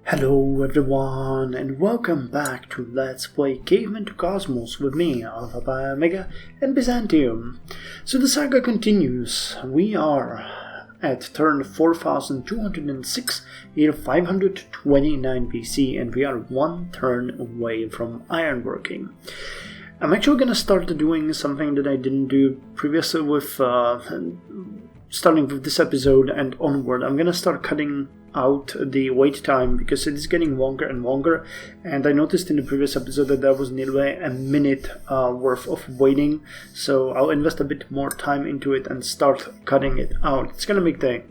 Hello everyone and welcome back to Let's Play Caveman to Cosmos with me, Alpha Pi Omega and Byzantium. So the saga continues. We are at turn 4206, year 529 BC, and we are one turn away from ironworking. I'm actually gonna start doing something that I didn't do previously with starting with this episode and onward. I'm gonna start cutting out the wait time because it is getting longer and longer, and I noticed in the previous episode that there was nearly a minute worth of waiting, so I'll invest a bit more time into it and start cutting it out. It's gonna make the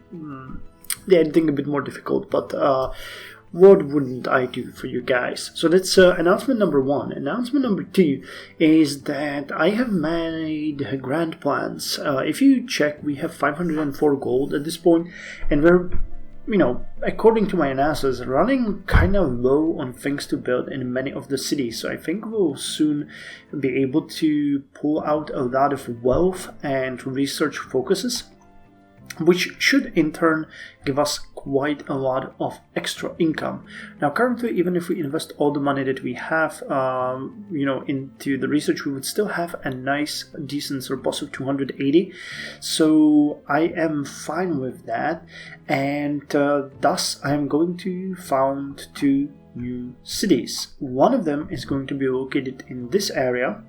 editing a bit more difficult, but what wouldn't I do for you guys? So that's announcement number one. Announcement number two is that I have made grand plans. If you check, we have 504 gold at this point, and we're, according to my analysis, running kind of low on things to build in many of the cities. So I think we'll soon be able to pull out a lot of wealth and research focuses, which should in turn give us quite a lot of extra income. Now currently, even if we invest all the money that we have into the research, we would still have a nice decent surplus of 280, so I am fine with that, and thus I am going to found two new cities. One of them is going to be located in this area.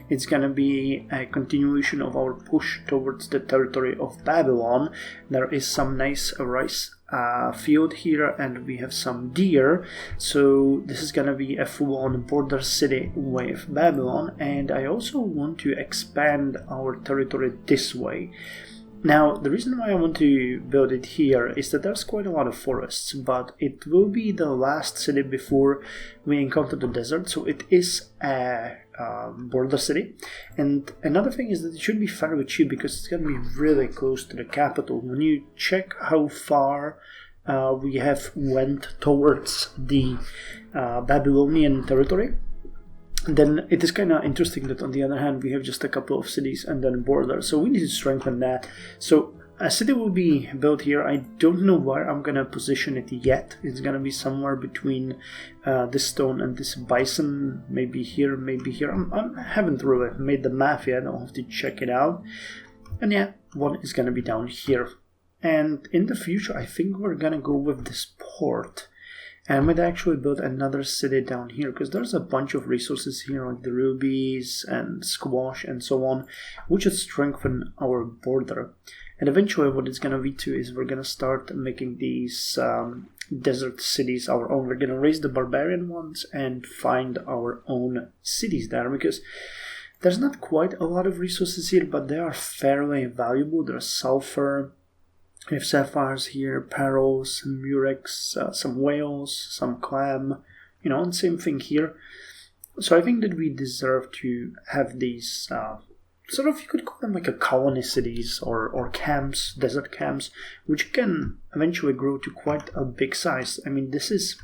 It's going to be a continuation of our push towards the territory of Babylon. There is some nice rice field here, and we have some deer, so this is going to be a full-on border city with Babylon. And I also want to expand our territory this way. Now, the reason why I want to build it here is that there's quite a lot of forests, but it will be the last city before we encounter the desert, so it is a border city. And another thing is that it should be fairly cheap because it's going to be really close to the capital. When you check how far we have went towards the Babylonian territory, then it is kind of interesting that on the other hand we have just a couple of cities and then border, so we need to strengthen that. So a city will be built here. I don't know where I'm gonna position it yet. It's gonna be somewhere between this stone and this bison, maybe here, maybe here. I haven't really made the math yet. I'll have to check it out. And yeah, one is gonna be down here, and in the future I think we're gonna go with this port. And I might actually build another city down here, because there's a bunch of resources here, like the rubies and squash and so on, which should strengthen our border. And eventually what it's going to lead to is we're going to start making these desert cities our own. We're going to raise the barbarian ones and find our own cities there, because there's not quite a lot of resources here, but they are fairly valuable. There's sulfur, we have sapphires here, pearls, murex, some whales, some clam, and same thing here. So I think that we deserve to have these sort of, you could call them like a colony cities or camps, desert camps, which can eventually grow to quite a big size. I mean, this is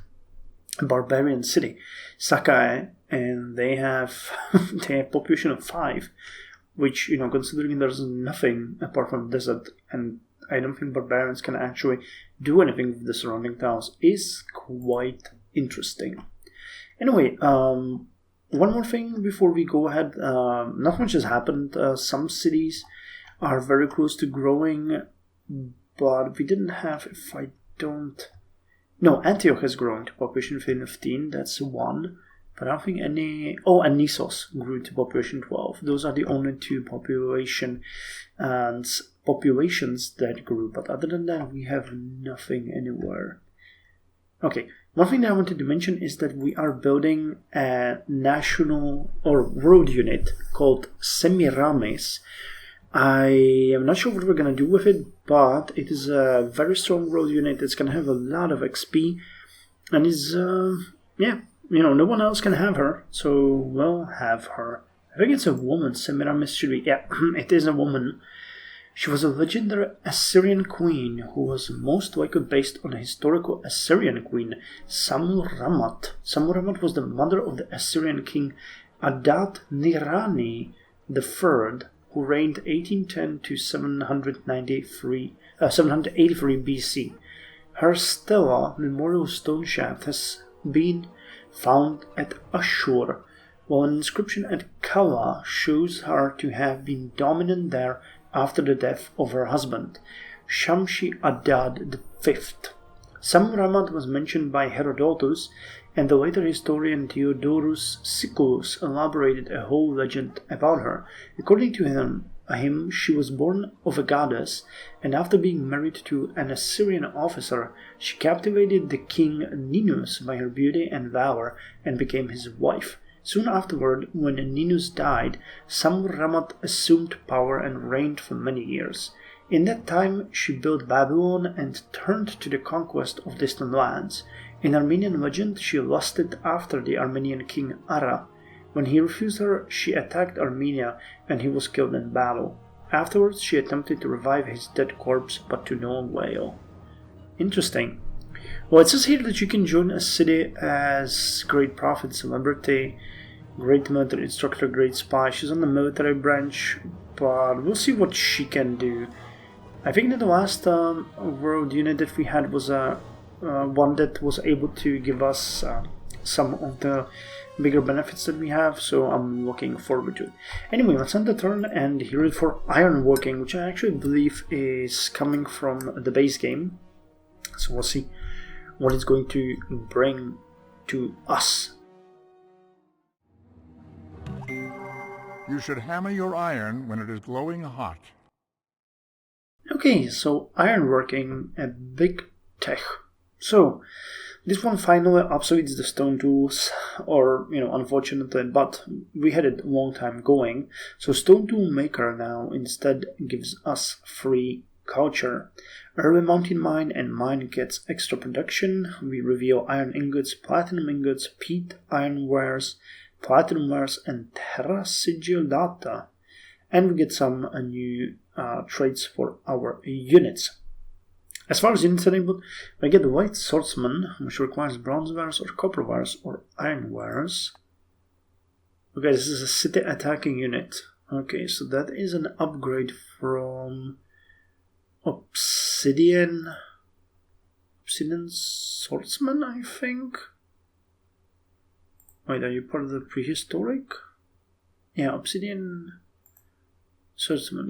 a barbarian city, Sakai, and they have a population of 5, which, considering there's nothing apart from desert, and I don't think barbarians can actually do anything with the surrounding towns, is quite interesting. Anyway, one more thing before we go ahead. Not much has happened. Some cities are very close to growing, but we didn't have, Antioch has grown to population 15, that's one. But I don't think any... Oh, and Nissos grew to population 12. Those are the only two populations that grew. But other than that, we have nothing anywhere. Okay, one thing that I wanted to mention is that we are building a national or world unit called Semiramis. I am not sure what we're going to do with it, but it is a very strong world unit. It's going to have a lot of XP. And is no one else can have her, so we'll have her. I think it's a woman. Semiramis should be... Yeah, it is a woman. She was a legendary Assyrian queen who was most likely based on a historical Assyrian queen, Samuramat. Samuramat was the mother of the Assyrian king Adad-nirani III, who reigned 1810 to 783 BC. Her stela memorial stone shaft has been found at Ashur, while an inscription at Kala shows her to have been dominant there after the death of her husband, Shamshi-Adad V. Samramad was mentioned by Herodotus, and the later historian Theodorus Siculus elaborated a whole legend about her. According to him, she was born of a goddess, and after being married to an Assyrian officer, she captivated the king Ninus by her beauty and valor and became his wife. Soon afterward, when Ninus died, Samrammat assumed power and reigned for many years. In that time, she built Babylon and turned to the conquest of distant lands. In Armenian legend, she lusted after the Armenian king Ara. When he refused her, she attacked Armenia and he was killed in battle. Afterwards, she attempted to revive his dead corpse, but to no avail. Interesting. Well, it says here that you can join a city as great prophet, celebrity, great military instructor, great spy. She's on the military branch, but we'll see what she can do. I think that the last world unit that we had was one that was able to give us some of the bigger benefits that we have, so I'm looking forward to it. Anyway, let's end the turn and hear it for ironworking, which I actually believe is coming from the base game. So we'll see what it's going to bring to us. You should hammer your iron when it is glowing hot. Okay, so ironworking, a big tech. So, this one finally obsoletes the stone tools, or, unfortunately, but we had it a long time going. So Stone Tool Maker now instead gives us free culture. Early mountain mine and mine gets extra production. We reveal iron ingots, platinum ingots, peat iron wares, platinum wares, and terra sigillata. And we get some new traits for our units. As far as units enabled, we get the White Swordsman, which requires bronze wares or copper wares or iron wares. Okay, this is a city attacking unit. Okay, so that is an upgrade from Obsidian Swordsman, I think. Wait, are you part of the prehistoric? Yeah, Obsidian Swordsman,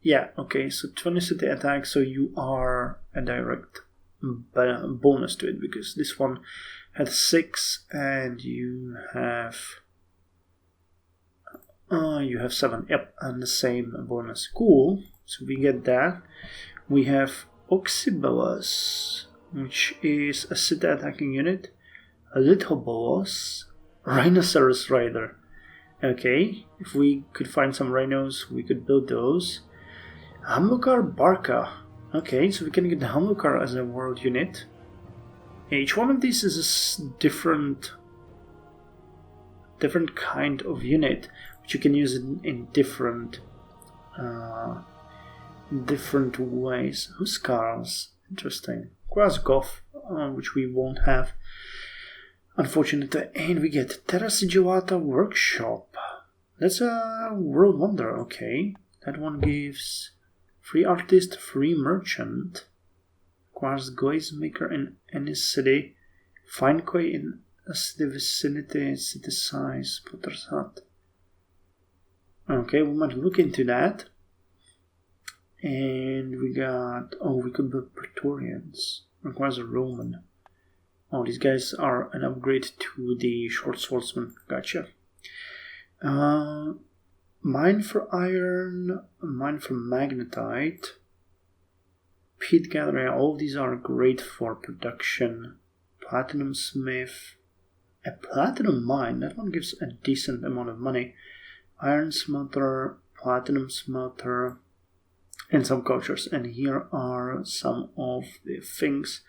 yeah, okay, so 20 city attack, so you are a direct bonus to it, because this one had 6 and you have 7, yep, and the same bonus. Cool, so we get that. We have Oxybolus, which is a city attacking unit, a little boss, Rhinoceros Rider. Okay, if we could find some rhinos, we could build those. Hamilcar Barca. Okay, so we can get the Hamilcar as a world unit. Each one of these is a different kind of unit, which you can use in different ways. Huskars, interesting. Krasgov, which we won't have, unfortunately. And we get Terra Sigillata Workshop. That's a world wonder. Okay, that one gives free artist, free merchant, requires glaze maker in any city, find clay in a city vicinity, city size, potter's hut. Okay, we might look into that. And we got, we could build Praetorians, requires a Roman. Oh, these guys are an upgrade to the short swordsman, gotcha. Mine for iron, mine for magnetite, peat gathering, all of these are great for production. Platinum smith, a platinum mine, that one gives a decent amount of money. Iron smelter, platinum smelter, and some cultures. And here are some of the things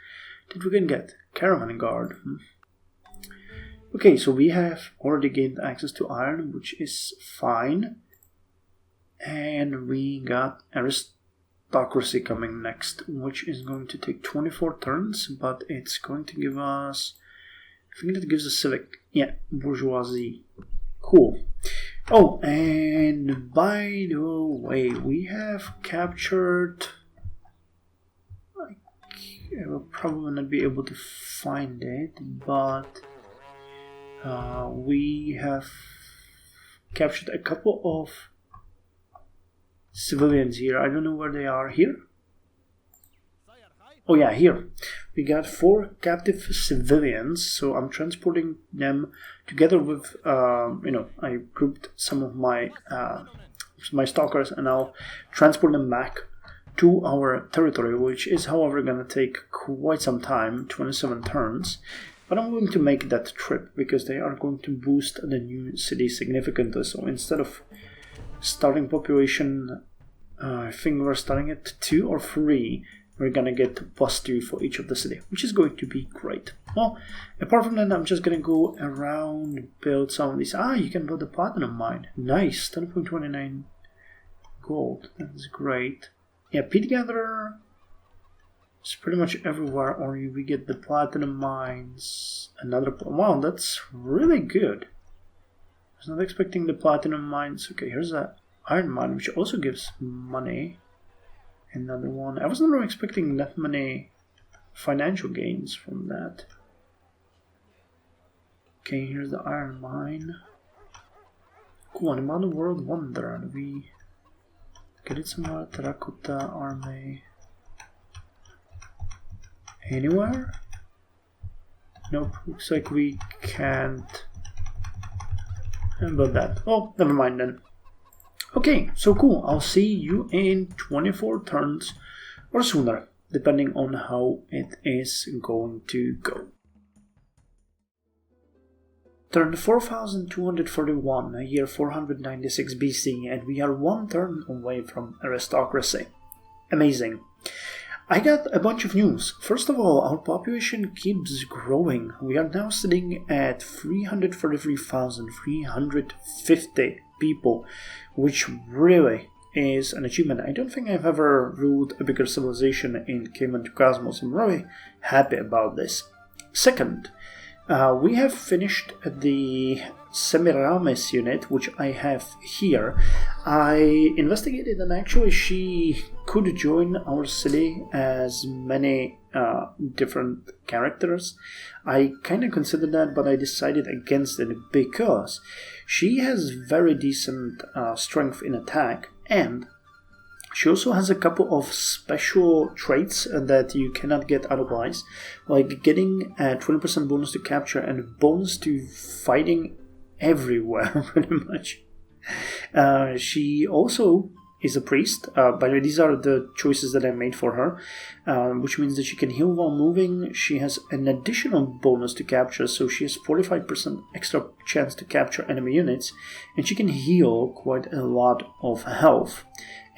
that we can get. Caravan guard. Okay, so we have already gained access to iron, which is fine. And we got aristocracy coming next, which is going to take 24 turns, but it's going to give us, I think that gives us civic, yeah, bourgeoisie. Cool. Oh, and by the way, we have captured, I will probably not be able to find it, but we have captured a couple of civilians here. I don't know where they are. Here? Oh yeah, here. We got 4 captive civilians, so I'm transporting them together with, I grouped some of my stalkers, and I'll transport them back to our territory, which is, however, going to take quite some time, 27 turns. But I'm going to make that trip because they are going to boost the new city significantly. So instead of starting population, I think we're starting at 2 or 3. We're gonna get +2 for each of the city, which is going to be great. Well, apart from that, I'm just gonna go around, build some of these. You can build a platinum mine. Nice, 10.29 gold. That's great. Yeah, peat gatherer is pretty much everywhere, or we get the platinum mines. Wow, that's really good. I was not expecting the platinum mines. Okay, here's that iron mine, which also gives money. Another one. I wasn't really expecting that many financial gains from that. Okay, here's the iron mine. Cool, and about the world wonder. Do we get it somewhere? Terracotta army. Anywhere? Nope, looks like we can't. How about that? Oh, never mind then. Okay, so cool. I'll see you in 24 turns or sooner, depending on how it is going to go. Turn 4241, year 496 BC, and we are 1 turn away from aristocracy. Amazing. I got a bunch of news. First of all, our population keeps growing. We are now sitting at 343,350 people, which really is an achievement. I don't think I've ever ruled a bigger civilization in Caveman to Cosmos. I'm really happy about this. Second, we have finished the Semiramis unit, which I have here. I investigated, and actually she could join our city as many different characters. I kind of considered that, but I decided against it because she has very decent strength in attack, and she also has a couple of special traits that you cannot get otherwise, like getting a 20% bonus to capture and bonus to fighting everywhere, pretty much. She also is a priest. By the way, these are the choices that I made for her, which means that she can heal while moving. She has an additional bonus to capture, so she has 45% extra chance to capture enemy units, and she can heal quite a lot of health.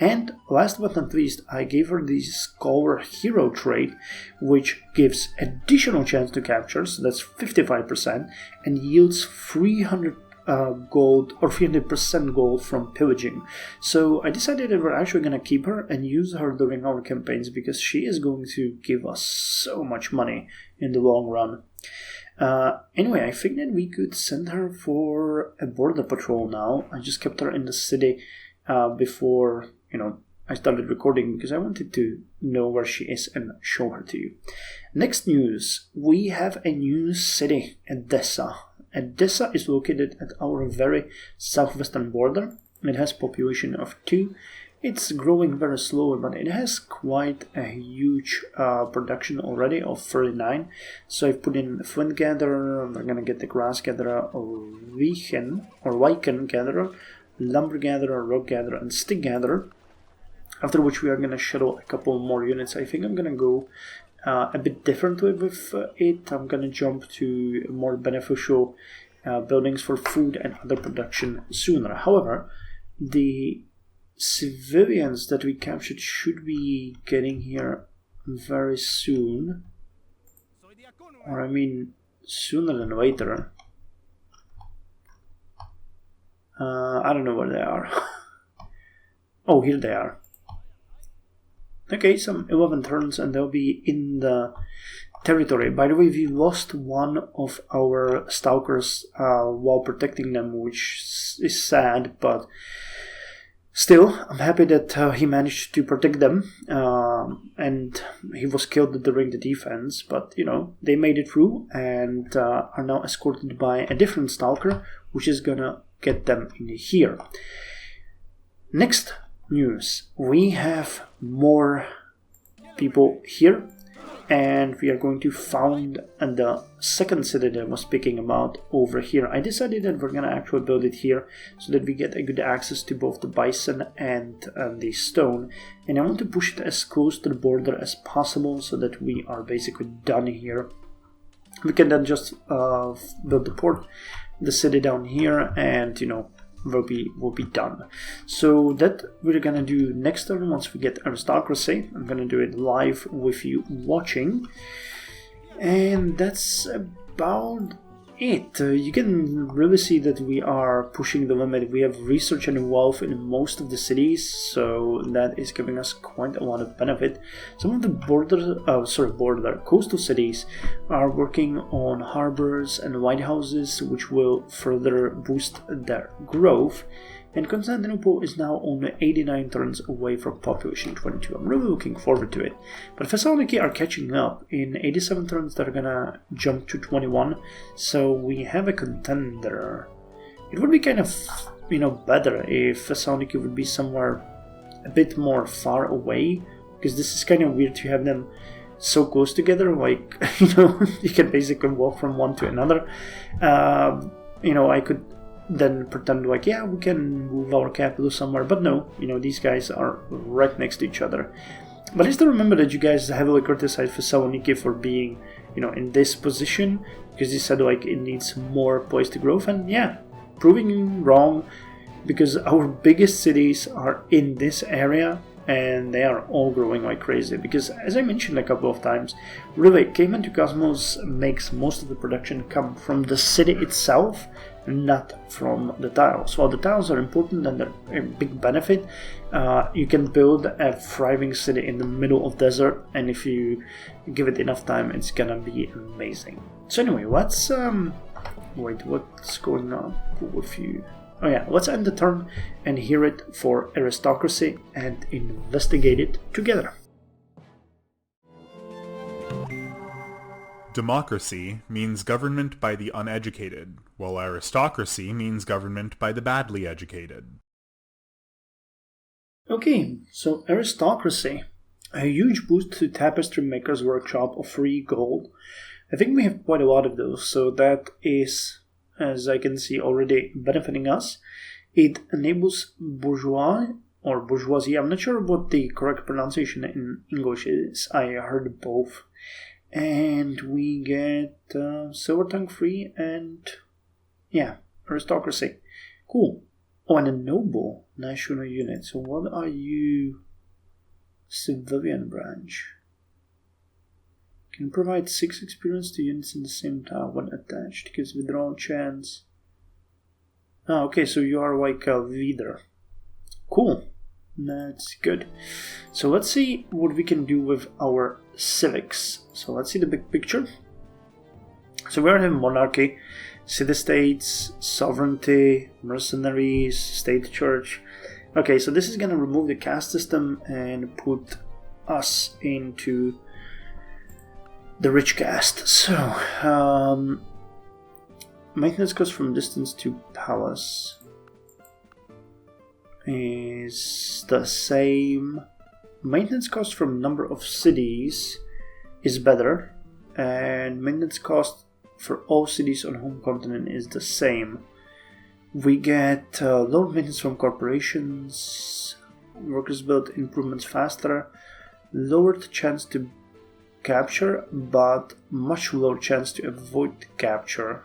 And last but not least, I gave her the Scholar Hero trait, which gives additional chance to capture, so that's 55%, and yields 300 gold or 300% gold from pillaging. So I decided that we're actually going to keep her and use her during our campaigns because she is going to give us so much money in the long run. Anyway, I think that we could send her for a border patrol now. I just kept her in the city before, I started recording because I wanted to know where she is and show her to you. Next news, we have a new city, Edessa. Edessa is located at our very southwestern border. It has population of 2. It's growing very slowly, but it has quite a huge production already of 39. So I've put in flint gatherer, we're gonna get the grass gatherer, lichen gatherer, lumber gatherer, rock gatherer, and stick gatherer. After which we are gonna shuttle a couple more units. I think I'm gonna go a bit differently with it. I'm gonna jump to more beneficial buildings for food and other production sooner. However, the civilians that we captured should be getting here very soon, or I mean sooner than later. I don't know where they are. Oh, here they are. Okay, some 11 turns and they'll be in the territory. By the way, we lost one of our stalkers while protecting them, which is sad, but Still, I'm happy that he managed to protect them, and he was killed during the defense, but, you know, they made it through and are now escorted by a different stalker, which is gonna get them in here. Next news, we have more people here, and we are going to found the second city that I was speaking about over here. I decided that we're gonna actually build it here so that we get a good access to both the bison and the stone, and I want to push it as close to the border as possible so that we are basically done here. We can then just build the city down here, and, you know, will be done. So that we're gonna do next turn once we get aristocracy. I'm gonna do it live with you watching, and that's about it. You can really see that we are pushing the limit. We have research and wealth in most of the cities, so that is giving us quite a lot of benefit. Some of the coastal cities are working on harbors and lighthouses, which will further boost their growth. And Constantinople is now only 89 turns away from population 22. I'm really looking forward to it. But Thessaloniki are catching up. In 87 turns, they're gonna jump to 21. So we have a contender. It would be kind of, you know, better if Thessaloniki would be somewhere a bit more far away, because this is kind of weird to have them so close together. Like, you know, you can basically walk from one to another. You know, I could then pretend like, yeah, we can move our capital somewhere, but no, you know, these guys are right next to each other. But I still remember that you guys heavily criticized Thessaloniki for being, you know, in this position, because you said like it needs more place to grow, and yeah, proving you wrong, because our biggest cities are in this area and they are all growing like crazy. Because as I mentioned a couple of times, really, Caveman to Cosmos makes most of the production come from the city itself, not from the tiles. While the tiles are important and they're a big benefit, you can build a thriving city in the middle of desert, and if you give it enough time, it's gonna be amazing. So anyway, let's wait, what's going on with you? Oh yeah, let's end the turn and hear it for aristocracy and investigate it together. Democracy means government by the uneducated, while aristocracy means government by the badly educated. Okay, so aristocracy. A huge boost to Tapestry Maker's Workshop of free gold. I think we have quite a lot of those, so that is, as I can see, already benefiting us. It enables bourgeoisie. I'm not sure what the correct pronunciation in English is. I heard both. And we get silver tongue free and, yeah, aristocracy. Cool. Oh, and a noble national unit. So what are you? Civilian branch. Can provide 6 experience to units in the same tile when attached. Gives withdrawal chance. Ah, okay, so you are like a leader. Cool. That's good. So let's see what we can do with our civics. So let's see the big picture. So we have monarchy, city-states, sovereignty, mercenaries, state church. Okay, so this is gonna remove the caste system and put us into the rich caste. So maintenance cost from distance to palace is the same. Maintenance cost from number of cities is better, and maintenance cost for all cities on home continent is the same. We get lower maintenance from corporations, workers build improvements faster, lowered chance to capture, but much lower chance to avoid capture.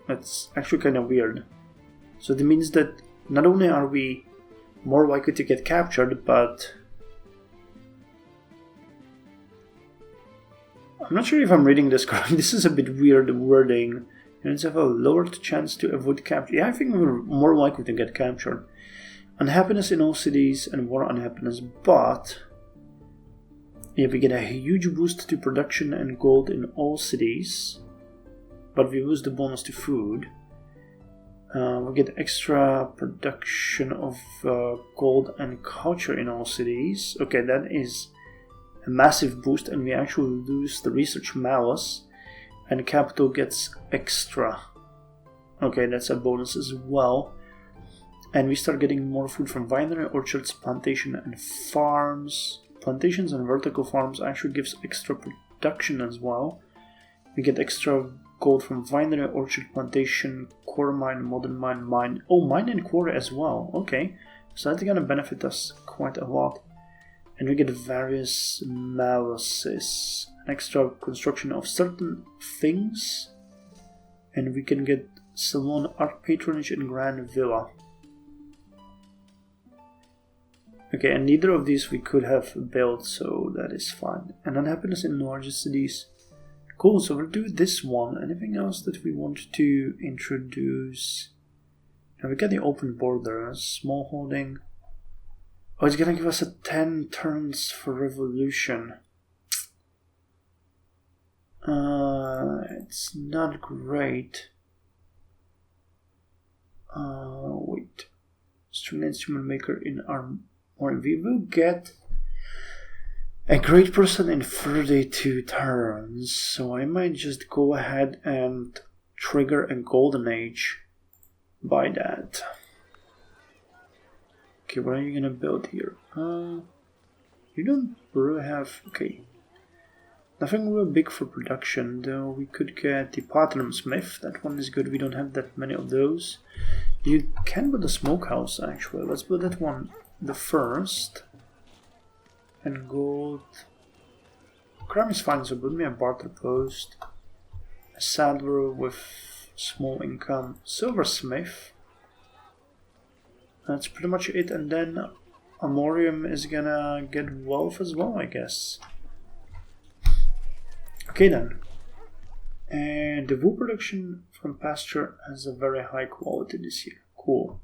That's actually kind of weird. So that means that not only are we more likely to get captured, but I'm not sure if I'm reading this correctly. This is a bit weird wording. Units have a lowered chance to avoid capture. Yeah, I think we're more likely to get captured. Unhappiness in all cities and more unhappiness, but yeah, we get a huge boost to production and gold in all cities, but we lose the bonus to food. We get extra production of gold and culture in all cities. Okay, that is a massive boost, and we actually lose the research malice, and capital gets extra. Okay, that's a bonus as well. And we start getting more food from winery, orchards, plantation, and farms. Plantations and vertical farms actually gives extra production as well. We get extra gold from winery, orchard, plantation, core mine, modern mine, mine. Oh, mine and quarry as well. Okay, so that's gonna benefit us quite a lot. And we get various malices, an extra construction of certain things, and we can get salon, art patronage, and grand villa. Okay, and neither of these we could have built, so that is fine. And unhappiness in larger cities. Cool, so we'll do this one. Anything else that we want to introduce? Now we got the open border, small holding. Oh, it's gonna give us a 10 turns for revolution. It's not great. Wait. String instrument maker in our... Or we will get a great person in 32 turns, so I might just go ahead and trigger a golden age by that. Okay, what are you gonna build here? You don't really have... Okay. Nothing real big for production, though we could get the platinum smith. That one is good, we don't have that many of those. You can build a smokehouse, actually. Let's build that one the first. And gold. Crime is fine, so build me a barter post. A saddler with small income. Silversmith. That's pretty much it, and then Amorium is gonna get wealth as well, I guess. Okay then. And the wool production from pasture has a very high quality this year. Cool.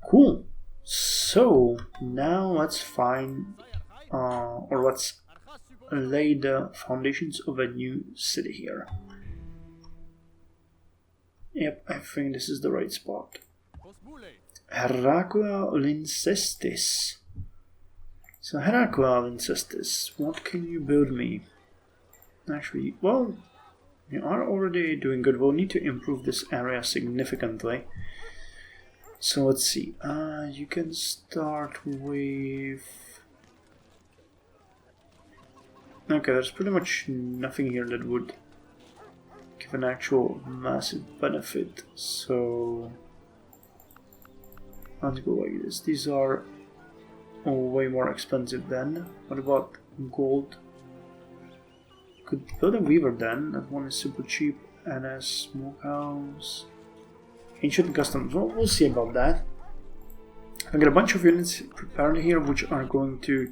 Cool. So now let's find or let's lay the foundations of a new city here. Yep, I think this is the right spot. Heracula Lyncestis. So Heracula Lyncestis, what can you build me? Actually, well, you are already doing good. We'll need to improve this area significantly. So let's see. You can start with... Okay, there's pretty much nothing here that would give an actual massive benefit. So let's go like this. These are way more expensive then. What about gold? Could build a weaver then. That one is super cheap. And a smokehouse. Ancient customs. Well, we'll see about that. I got a bunch of units prepared here which are going to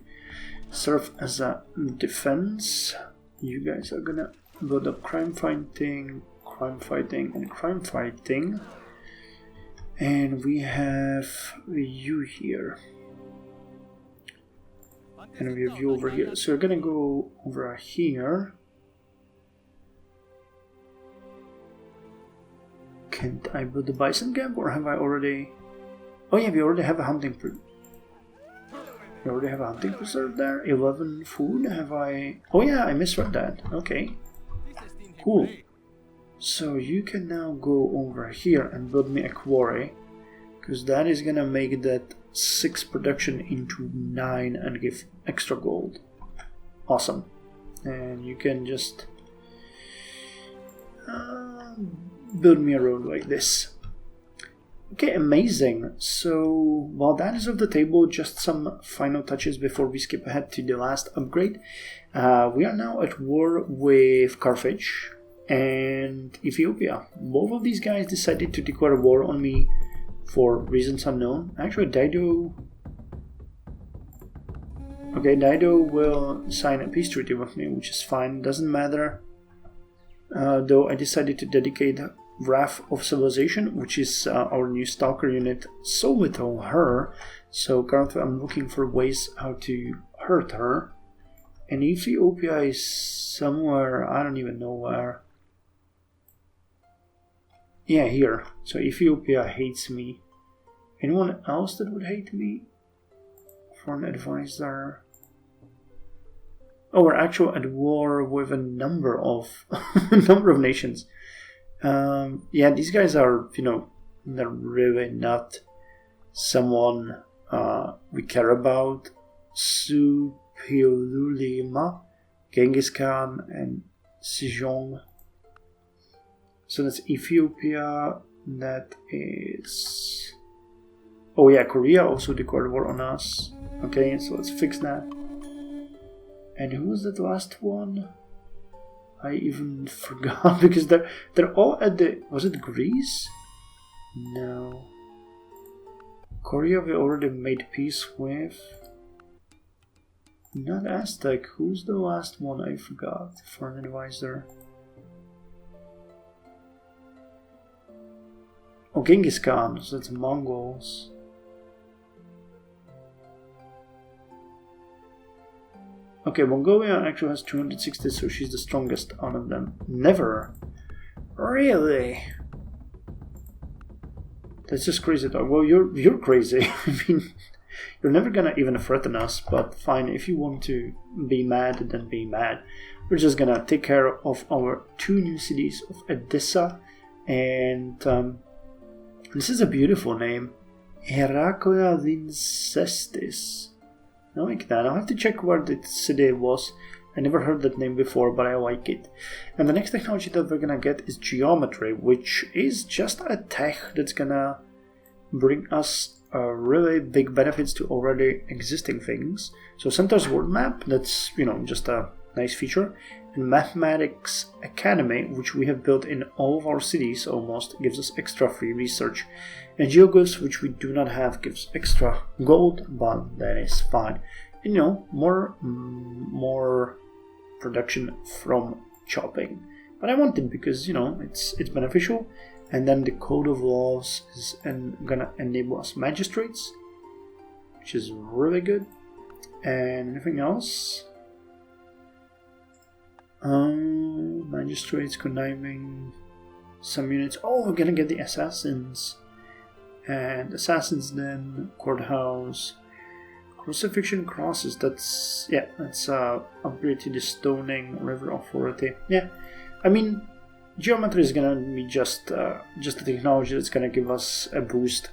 serve as a defense. You guys are gonna build up crime fighting, and crime fighting. And we have you here. And we have you over here. So we're gonna go over here. Can't I build the bison camp, or have I already... Oh yeah, we already have a hunting preserve there. 11 food, have I... Oh yeah, I misread that. Okay. Cool. So you can now go over here and build me a quarry, because that is gonna make that 6 production into 9 and give extra gold. Awesome. And you can just build me a road like this. Okay, amazing. So while that is off the table, just some final touches before we skip ahead to the last upgrade. We are now at war with Carthage and Ethiopia. Both of these guys decided to declare war on me for reasons unknown. Actually, Dido... Okay, Dido will sign a peace treaty with me, which is fine, doesn't matter. Though I decided to dedicate Wrath of Civilization, which is our new Stalker unit, solely to her. So currently I'm looking for ways how to hurt her. And Ethiopia is somewhere, I don't even know where. Yeah, here. So Ethiopia hates me. Anyone else that would hate me? Foreign advisor. Oh, we're actually at war with a number of nations. Yeah, these guys are, they're really not someone we care about. Supilulima, Genghis Khan, and Sejong. So that's Ethiopia. That is... Oh yeah, Korea also declared war on us. Okay, so let's fix that. And who was that last one? I even forgot because they're all at the... Was it Greece? No. Korea we already made peace with. Not Aztec. Who's the last one? I forgot. Foreign advisor. Oh, Genghis Khan. So that's Mongols. Okay, Mongolia actually has 260, so she's the strongest out of them. Never. Really? That's just crazy talk. Well, you're crazy. I mean, you're never gonna even threaten us, but fine, if you want to be mad, then be mad. We're just gonna take care of our 2 new cities of Edessa, and this is a beautiful name. Heraclea Lincestis. I like that. I'll have to check where the city was. I never heard that name before, but I like it. And the next technology that we're gonna get is geometry, which is just a tech that's gonna bring us really big benefits to already existing things. So Center's World Map, that's, just a nice feature. And Mathematics Academy, which we have built in all of our cities almost, gives us extra free research. And Geoglyphs, which we do not have, gives extra gold, but that is fine. And, more production from chopping. But I want it because, it's beneficial. And then the Code of Laws is gonna enable us magistrates, which is really good. And anything else? Magistrates, conniving, some units. Oh, we're gonna get the assassins. And assassins then, courthouse, crucifixion crosses, that's upgrade to the stoning river authority. Yeah, I mean, geometry is gonna be just a technology that's gonna give us a boost,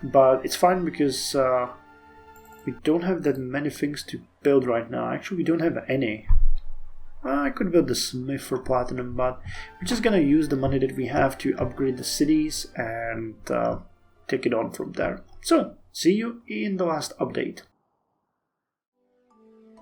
but it's fine because we don't have that many things to build right now. Actually, we don't have any. I could build the smith for platinum, but we're just gonna use the money that we have to upgrade the cities and take it on from there. So, see you in the last update.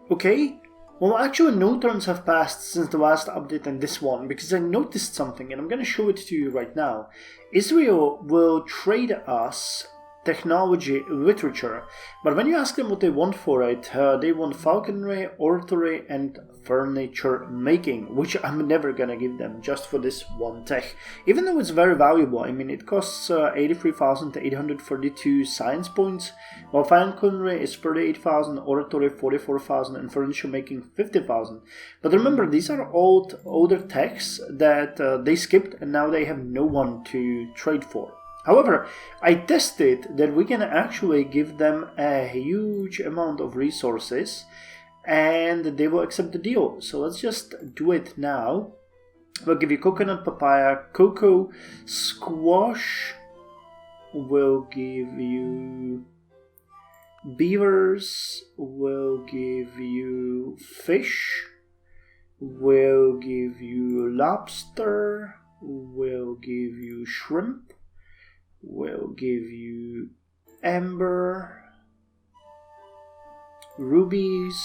Okay, well actually no turns have passed since the last update and this one, because I noticed something and I'm gonna show it to you right now. Israel will trade us technology literature, but when you ask them what they want for it, they want falconry, oratory, and furniture making, which I'm never gonna give them just for this one tech, even though it's very valuable. I mean, it costs 83,832 science points, while falconry is 38,000, oratory 44,000, and furniture making 50,000. But remember, these are older techs that they skipped, and now they have no one to trade for. However, I tested that we can actually give them a huge amount of resources and they will accept the deal. So let's just do it now. We'll give you coconut, papaya, cocoa, squash. We'll give you beavers. We'll give you fish. We'll give you lobster. We'll give you shrimp. We'll give you amber, rubies,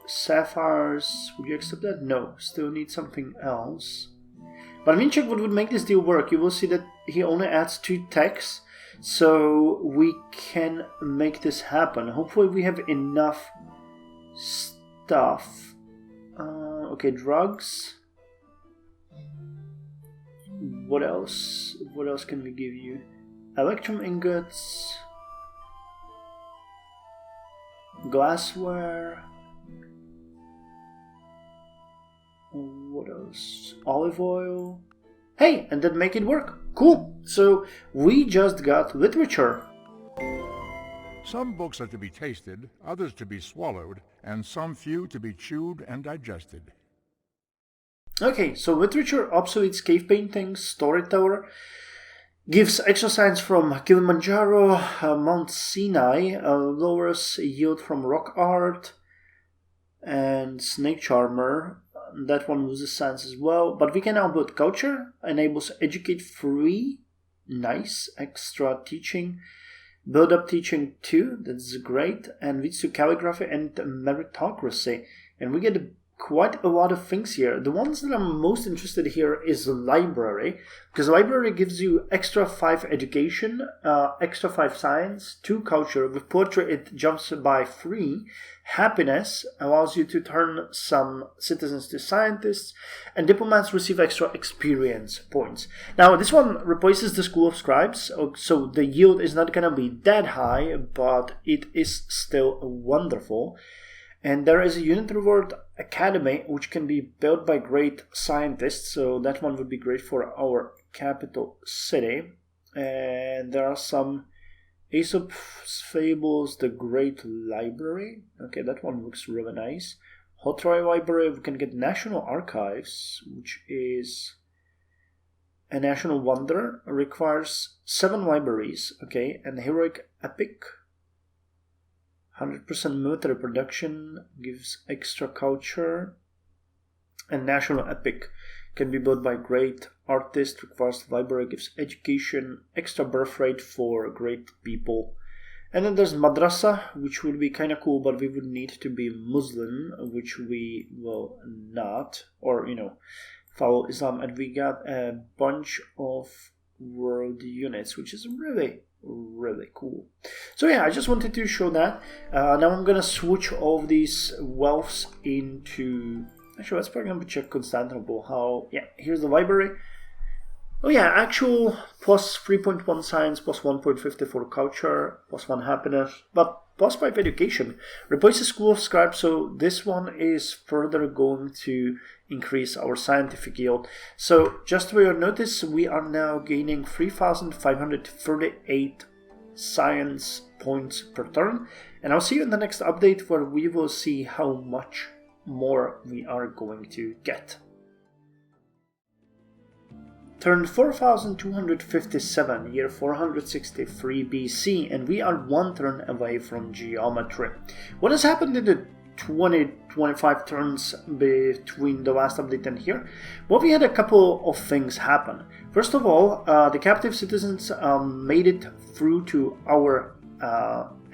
sapphires. Would you accept that? No, still need something else. But I mean, check what would make this deal work. You will see that he only adds 2 techs, so we can make this happen. Hopefully we have enough stuff. Okay, drugs. What else? What else can we give you? Electrum ingots, glassware. What else? Olive oil. Hey, and then make it work. Cool. So we just got literature. Some books are to be tasted, others to be swallowed, and some few to be chewed and digested. Okay, so literature obsoletes cave paintings, storyteller, gives extra science from Kilimanjaro, Mount Sinai, lowers yield from rock art, and snake charmer. That one loses science as well. But we can now build culture, enables educate free, nice, extra teaching, build up teaching too, that's great, and leads to calligraphy and meritocracy. And we get quite a lot of things here. The ones that I'm most interested here is library, because library gives you extra 5 education, extra 5 science, 2 culture. With poetry it jumps by 3. Happiness allows you to turn some citizens to scientists, and diplomats receive extra experience points. Now this one replaces the School of Scribes, so the yield is not gonna be that high, but it is still wonderful. And there is a unit reward academy, which can be built by great scientists. So that one would be great for our capital city. And there are some Aesop's Fables, the Great Library. Okay, that one looks really nice. Hot Roy Library, we can get National Archives, which is a national wonder. Requires 7 libraries. Okay, and Heroic Epic. 100% military production gives extra culture, and National Epic can be built by great artist, requires the library, gives education, extra birth rate for great people. And then there's Madrasa, which would be kind of cool, but we would need to be Muslim, which we will not, or follow Islam. And we got a bunch of world units, which is really cool. So yeah, I just wanted to show that. Now I'm gonna switch all of these wealths into, actually let's probably check Constantinople. Here's the library. Oh yeah, actual plus 3.1 science, plus 1.54 culture, plus 1 happiness, but plus 5 education. Replaces School of Scribes, so this one is further going to increase our scientific yield. So just for your notice, we are now gaining 3,538 science points per turn. And I'll see you in the next update, where we will see how much more we are going to get. Turn 4257, year 463 BC, and we are 1 turn away from geometry. What has happened in the 20-25 turns between the last update and here? Well, we had a couple of things happen. First of all, the captive citizens made it through to our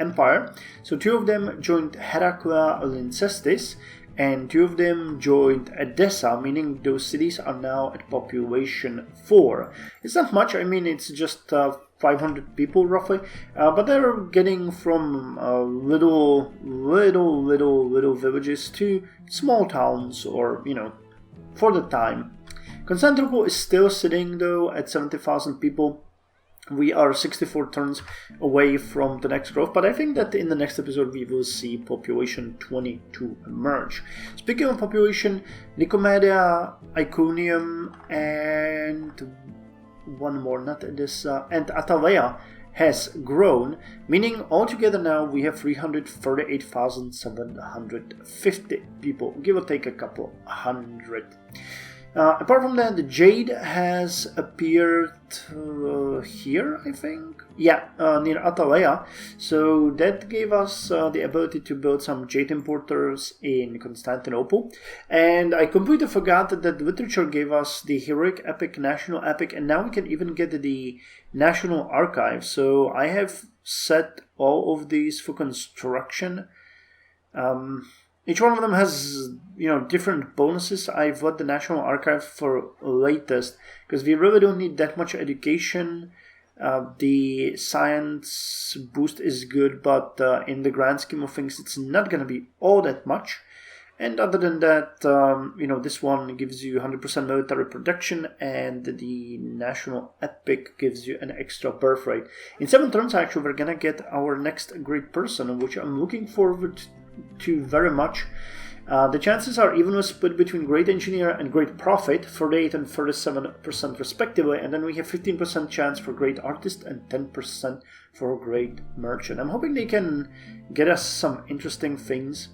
empire. So 2 of them joined Heraclea Lyncestis, and 2 of them joined Edessa, meaning those cities are now at population 4. It's not much, I mean it's just 500 people roughly, but they're getting from little villages to small towns, or for the time. Constantinople is still sitting though at 70,000 people. We are 64 turns away from the next growth, but I think that in the next episode we will see population 22 emerge. Speaking of population, Nicomedia, Iconium, and one more, not Edessa, and Atalaya has grown, meaning altogether now we have 338,750 people, give or take a couple hundred. Apart from that, the Jade has appeared here, I think. Yeah, near Atalaya. So that gave us the ability to build some Jade importers in Constantinople. And I completely forgot that literature gave us the Heroic Epic, National Epic, and now we can even get the National Archive. So I have set all of these for construction. Each one of them has, different bonuses. I've let the National Archive for latest, because we really don't need that much education. The science boost is good, but in the grand scheme of things, it's not going to be all that much. And other than that, this one gives you 100% military production, and the National Epic gives you an extra birth rate. In 7 turns, actually, we're going to get our next great person, which I'm looking forward to very much. The chances are evenly split between Great Engineer and Great Prophet, 48 and 37% respectively, and then we have 15% chance for Great Artist and 10% for Great Merchant. I'm hoping they can get us some interesting things.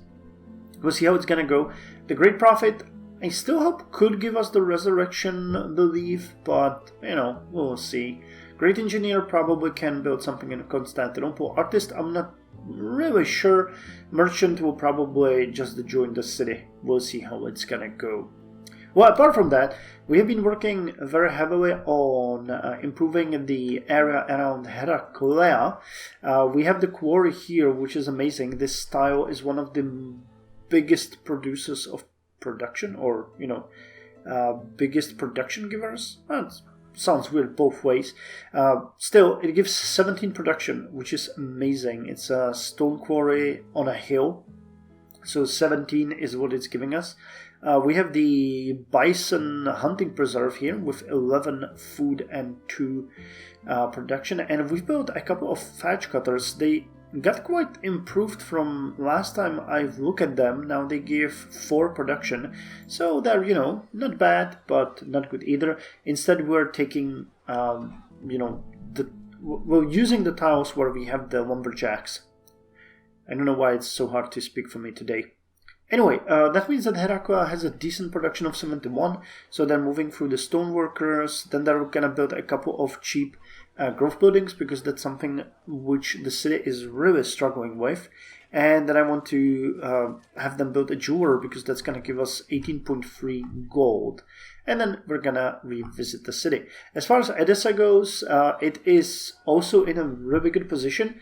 We'll see how it's gonna go. The Great Prophet, I still hope could give us the Resurrection belief, but, you know, we'll see. Great Engineer probably can build something in Constantinople. Artist, I'm not really sure. Merchant will probably just join the city. We'll see how it's gonna go. Well, apart from that, we have been working very heavily on improving the area around Heraclea. We have the quarry here, which is amazing. This tile is one of the biggest producers of production, or, you know, biggest production givers. That sounds weird both ways. Still, it gives 17 production, which is amazing. It's a stone quarry on a hill, so 17 is what it's giving us. We have the bison hunting preserve here with 11 food and 2 production, and we've built a couple of thatch cutters. They got quite improved from last time I've looked at them. Now they give 4 production, so they're, you know, not bad but not good either. Instead we're taking you know, we're using the tiles where we have the lumberjacks. I don't know why it's so hard to speak for me today. Anyway, that means that Heraclea has a decent production of 71, so they're moving through the stoneworkers. Then they're gonna build a couple of cheap growth buildings, because that's something which the city is really struggling with. And then I want to have them build a jeweler, because that's gonna give us 18.3 gold. And then we're gonna revisit the city. As far as Edessa goes, it is also in a really good position.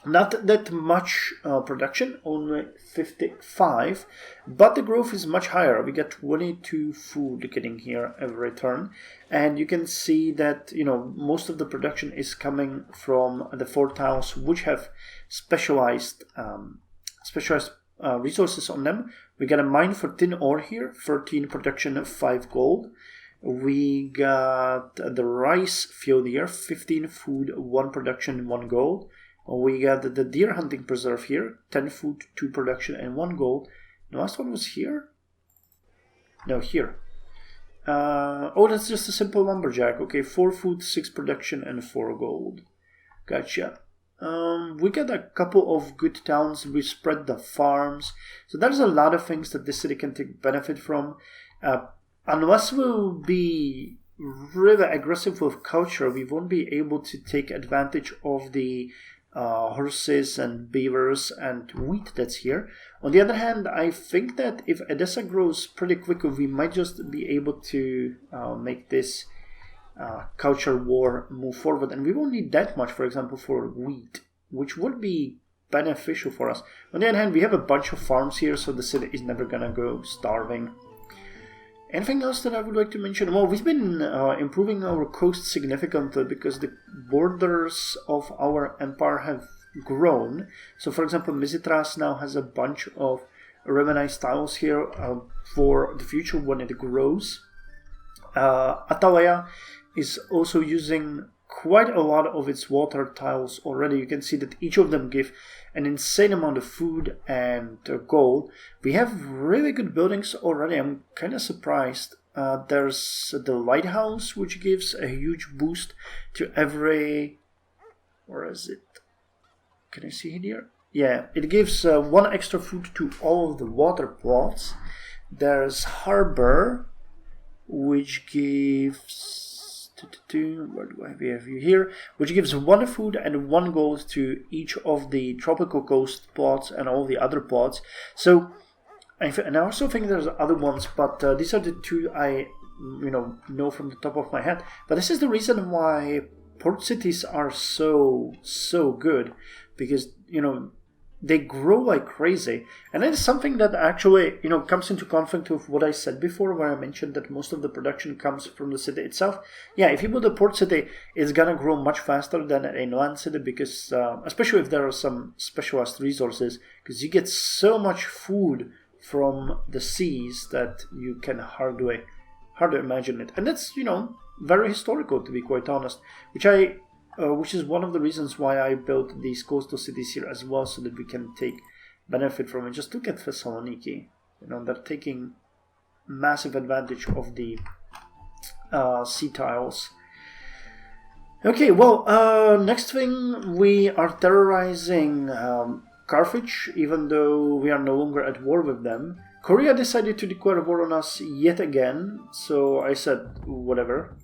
Not that much production, only 55, but the growth is much higher. We get 22 food getting here every turn, and you can see that, you know, most of the production is coming from the 4 tiles which have specialized resources on them. We got a mine for tin ore here, 13 production, 5 gold. We got the rice field here, 15 food, 1 production, 1 gold. We got the deer hunting preserve here, 10 food, 2 production, and 1 gold. The last one was here? No, here. Oh, that's just a simple lumberjack. Okay, 4 food, 6 production, and 4 gold. Gotcha. We got a couple of good towns. We spread the farms. So there's a lot of things that this city can take benefit from. Unless we'll be really aggressive with culture, we won't be able to take advantage of the horses and beavers and wheat that's here. On the other hand, I think that if Edessa grows pretty quickly, we might just be able to make this culture war move forward, and we won't need that much, for example, for wheat, which would be beneficial for us. On the other hand, we have a bunch of farms here, so the city is never gonna go starving. Anything else that I would like to mention? Well, we've been improving our coast significantly, because the borders of our empire have grown. So, for example, Misitras now has a bunch of really nice tiles here for the future when it grows. Atalaya is also using quite a lot of its water tiles already. You can see that each of them give an insane amount of food and gold. We have really good buildings already. I'm kind of surprised. There's the lighthouse, which gives a huge boost to every... Where is it? Can I see it here? Yeah, it gives 1 extra food to all of the water plots. There's harbor, which gives... Where do I have you here? Which gives 1 food and 1 gold to each of the tropical coast plots and all the other plots. So, and I also think there's other ones, but these are the 2 I know from the top of my head. But this is the reason why port cities are so good, because, you know, they grow like crazy. And that is something that actually, you know, comes into conflict with what I said before, where I mentioned that most of the production comes from the city itself. Yeah, if you build a port city, it's gonna grow much faster than a land city, because especially if there are some specialized resources, because you get so much food from the seas that you can hardly imagine it. And that's, you know, very historical, to be quite honest, which is one of the reasons why I built these coastal cities here as well, so that we can take benefit from it. Just look at Thessaloniki. You know, they're taking massive advantage of the sea tiles. Okay, well, next thing, we are terrorizing Carthage, even though we are no longer at war with them. Korea decided to declare war on us yet again, so I said, whatever.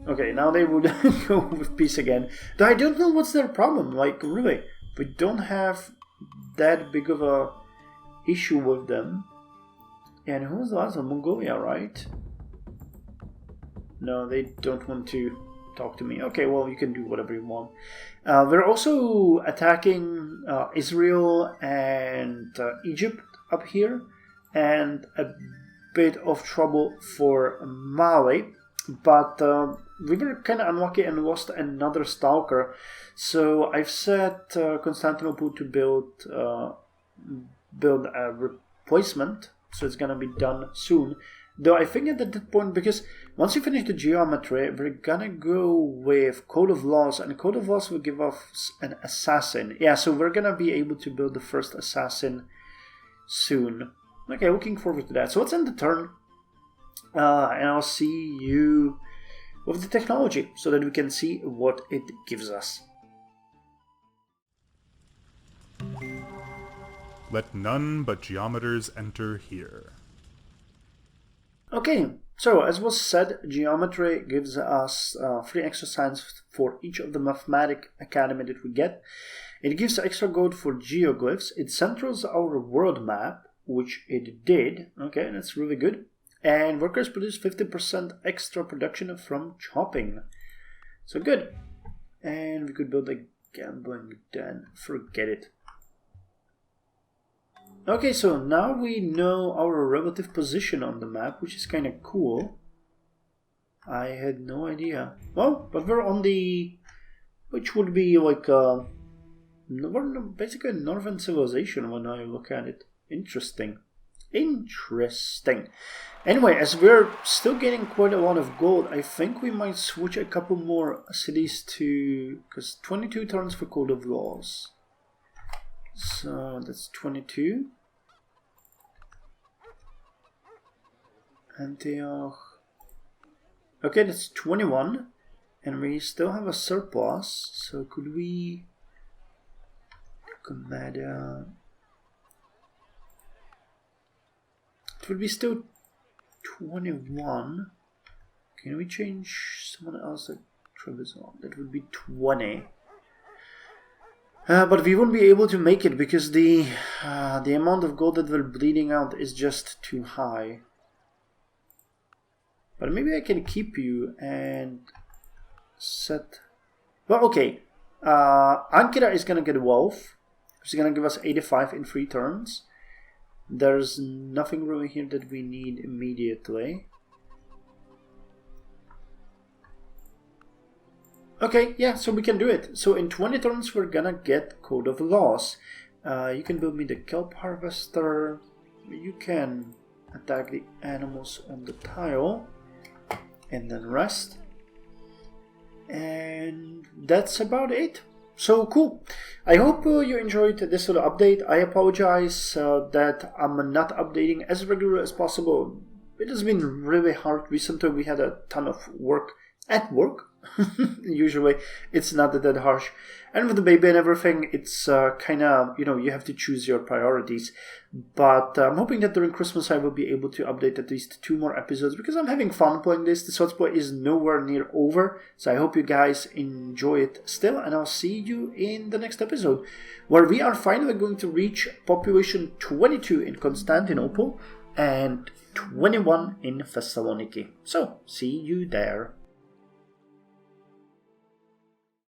Okay, now they would go with peace again. Though I don't know what's their problem, like, really. We don't have that big of a issue with them. And who was the last one? Mongolia, right? No, they don't want to talk to me. Okay, well, you can do whatever you want. We're also attacking Israel and Egypt up here, and a bit of trouble for Mali, but we were kind of unlucky and lost another stalker. So I've set Constantinople to build a replacement, so it's gonna be done soon. Though I think at that point, because once you finish the geometry, we're gonna go with Code of Laws, and Code of Laws will give us an assassin. Yeah, so we're gonna be able to build the first assassin soon. Okay, looking forward to that. So let's end the turn, and I'll see you with the technology, so that we can see what it gives us. Let none but geometers enter here. Okay, so as was said, geometry gives us 3 extra signs for each of the mathematic academy that we get. It gives extra gold for geoglyphs. It centers our world map, which it did. Okay, that's really good. And workers produce 50% extra production from chopping. So good. And we could build a gambling den. Forget it. Okay, so now we know our relative position on the map, which is kind of cool. I had no idea. Well, but we're on the... which would be like we're basically a northern civilization when I look at it. Interesting. Interesting. Anyway, as we're still getting quite a lot of gold, I think we might switch a couple more cities to... because 22 turns for Code of Laws. So that's 22. Antioch. Okay, that's 21. And we still have a surplus. So could we... Commander... It would be still 21. Can we change someone else like Trebizond? That would be 20. But we won't be able to make it because the amount of gold that we're bleeding out is just too high. But maybe I can keep you and set... Well, okay. Ankara is going to get wealth. She's going to give us 85 in 3 turns. There's nothing really here that we need immediately. Okay, yeah, so we can do it. So in 20 turns we're gonna get Code of Laws. You can build me the kelp harvester. You can attack the animals on the tile. And then rest. And that's about it. So cool. I hope you enjoyed this little update. I apologize that I'm not updating as regular as possible. It has been really hard recently. We had a ton of work at work. Usually it's not that harsh. And with the baby and everything, it's kind of, you know, you have to choose your priorities. But I'm hoping that during Christmas I will be able to update at least 2 more episodes because I'm having fun playing this. The Let's Play is nowhere near over. So I hope you guys enjoy it still. And I'll see you in the next episode, where we are finally going to reach population 22 in Constantinople and 21 in Thessaloniki. So, see you there.